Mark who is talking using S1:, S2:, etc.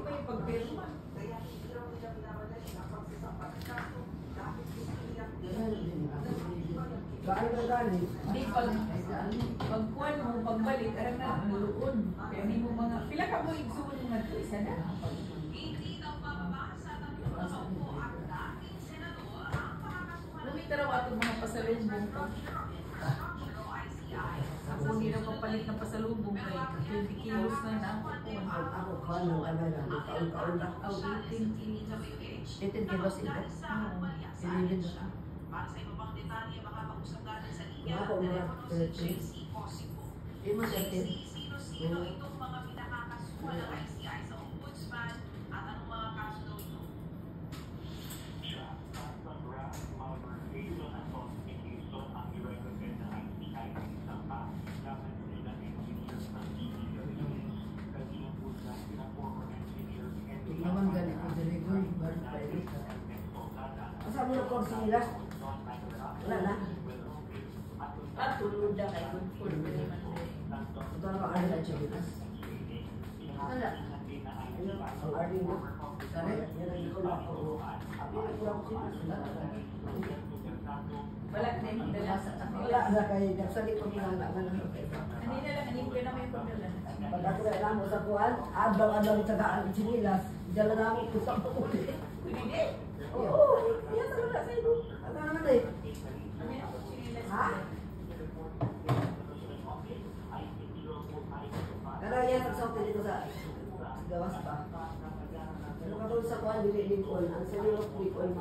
S1: pa yung pagpirma. Hindi, pagkuhan mo, pagbalik, alam na, maluon. Kaya hindi mo mga, pila ka mo igsuon nga ito, isa na. Lumita raw atong mga pasalubong ko. Ako hindi na papalit ng pasalubong kay 20 kilos na
S2: Ako ko nang kaon-kaon na.
S1: 18 kilos ito. Sinilin na.
S2: Ako mga 30.
S1: Hindi mo 30.
S2: Naman ganito delivery, baru tayo. Asa mo na korsilas? Wala na.
S1: Tulog na kayo.
S2: Ito na ba ano na Chibinas?
S1: Wala.
S2: Ang arling mo. Kare, yan ang ikaw na ako. Wala
S1: na yung magdala sa kanila.
S2: Wala na kayo. Nagsali ko kinalaman na.
S1: Kanina lang, hindi ko na may pagdala.
S2: Pag ako na alam mo sa kuwan, adlaw-adlaw yung tagaan ng Chibinas. Dala na ako kusang pagkuli.
S1: Hindi.
S2: Oo, yan talaga sa ito. Ano naman eh? Ha? Pero yan, pagsaute dito sa gawas pa. Pero katulad sa kuwan, dili-likon. Ang sarili ko, likon,